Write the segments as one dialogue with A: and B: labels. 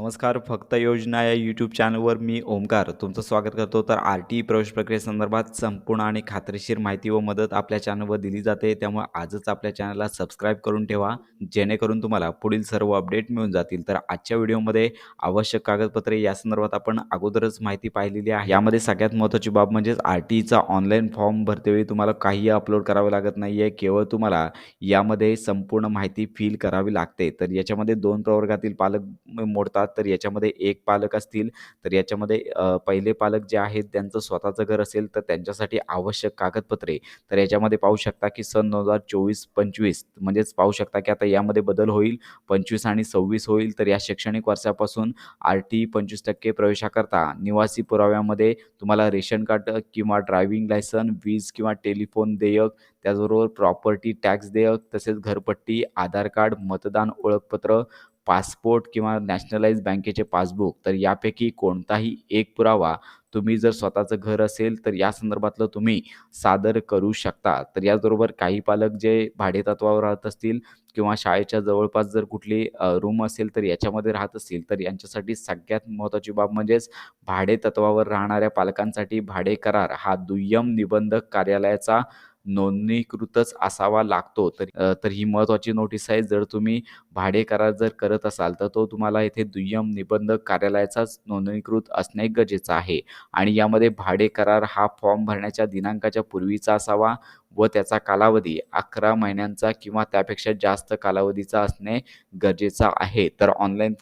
A: नमस्कार. फक्त योजना या यूट्यूब चॅनलवर मी ओमकार तुमचं स्वागत करतो. तर आर-टी प्रवेश प्रक्रियेसंदर्भात संपूर्ण आणि खात्रीशीर माहिती व मदत आपल्या चॅनलवर दिली जाते. त्यामुळे आजच आपल्या चॅनलला सबस्क्राईब करून ठेवा, जेणेकरून तुम्हाला पुढील सर्व अपडेट मिळून जातील. तर आजच्या व्हिडिओमध्ये आवश्यक कागदपत्रे या संदर्भात आपण अगोदरच माहिती पाहिलेली आहे. यामध्ये सगळ्यात महत्त्वाची बाब म्हणजेच आर-टीचा ऑनलाईन फॉर्म भरतेवेळी तुम्हाला काहीही अपलोड करावं लागत नाही आहे. केवळ तुम्हाला यामध्ये संपूर्ण माहिती फिल करावी लागते. तर याच्यामध्ये 2 प्रवर्गातील पालक मोडतात. तर याच्यामध्ये एक पालक असतील, तर याच्यामध्ये पहिले पालक जे आहेत त्यांचं स्वतःचं घर असेल, तर त्यांच्यासाठी आवश्यक कागदपत्रे. तर याच्यामध्ये पाहू शकता की सन 2024-25 म्हणजेच पाहू शकता की आता यामध्ये बदल होईल. 25 आणि 26 होईल. तर या शैक्षणिक वर्षापासून आर-टी 25% प्रवेशाकरता निवासी पुराव्यामध्ये तुम्हाला रेशन कार्ड किंवा ड्रायव्हिंग लायसन, वीज किंवा टेलिफोन देयक, त्याचबरोबर प्रॉपर्टी टॅक्स देयक, तसेच घरपट्टी, आधार कार्ड, मतदान ओळखपत्र, पासपोर्ट किंवा नॅशनलाइज बँकेचे पासबुक. तर यापैकी कोणताही एक पुरावा तुम्ही जर स्वतःचं घर असेल, तर या संदर्भातलं तुम्ही सादर करू शकता. तर याचबरोबर काही पालक जे भाडेतत्त्वावर राहत असतील किंवा शाळेच्या जवळपास जर कुठली रूम असेल, तर याच्यामध्ये राहत असतील, तर यांच्यासाठी सगळ्यात महत्त्वाची बाब म्हणजेच भाडेतत्त्वावर राहणाऱ्या पालकांसाठी भाडे करार हा दुय्यम निबंधक कार्यालयाचा नोंदणीकृतच असावा लागतो. तर ही महत्त्वाची नोटीस आहे. जर तुम्ही भाडे करार जर करत असाल, तर तो तुम्हाला येथे दुय्यम निबंधक कार्यालयाचाच नोंदणीकृत असणे गरजेचं आहे. आणि यामध्ये भाडे करार हा फॉर्म भरण्याच्या दिनांकाच्या पूर्वीचा असावा व त्याचा कालावधी 11 महिन्यांचा किंवा त्यापेक्षा जास्त कालावधीचा असणे गरजेचं आहे. तर ऑनलाईन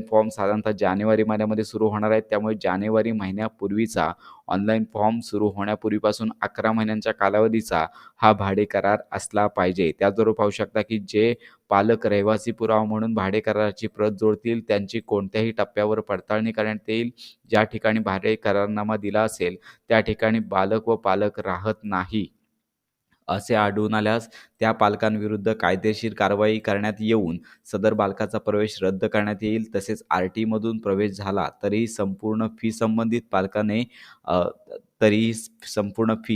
A: फॉर्म साधारणतः जानेवारी महिन्यामध्ये सुरू होणार आहेत. त्यामुळे जानेवारी महिन्यापूर्वीचा ऑनलाईन फॉर्म सुरू होण्यापूर्वीपासून 11 महिन्यांच्या कालावधीचा हा भाडे करार असला पाहिजे. त्याचबरोबर पाहू शकता की जे पालक रहिवासी पुरावा म्हणून भाडे कराराची प्रत जोडतील, त्यांची कोणत्याही टप्प्यावर पडताळणी करण्यात येईल. ज्या ठिकाणी भाडे करारनामा दिला असेल, त्या ठिकाणी बालक व पालक राहत नाही असे आढळून आल्यास त्या पालकांविरुद्ध कायदेशीर कारवाई करण्यात येऊन सदर बालकाचा प्रवेश रद्द करण्यात येईल. तसेच आर-टीमधून प्रवेश झाला तरीही संपूर्ण फी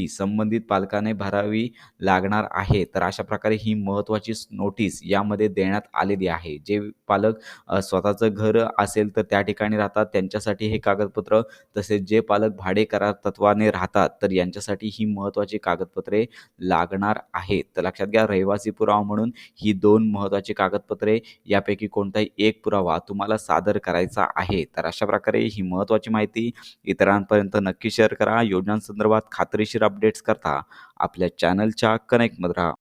A: संबंधित पालकाने भरावी लागणार आहे. तर अशा प्रकारे ही महत्त्वाची नोटीस यामध्ये देण्यात आलेली आहे. जे पालक स्वतःचं घर असेल तर त्या ठिकाणी राहतात त्यांच्यासाठी हे कागदपत्र, तसेच जे पालक भाडे करार तत्त्वाने राहतात तर यांच्यासाठी ही महत्त्वाची कागदपत्रे लागणार आहेत. तर लक्षात घ्या, रहिवासी पुरावा म्हणून ही 2 महत्त्वाची कागदपत्रे यापैकी कोणताही एक पुरावा तुम्हाला सादर करायचा आहे. तर अशा प्रकारे ही महत्त्वाची माहिती इतरांपर्यंत नक्की शेअर करा. योजनांसंदर्भात खात्रीशीर अपडेट्स करता आपल्या चॅनलच्या कनेक्टमध्ये राहा.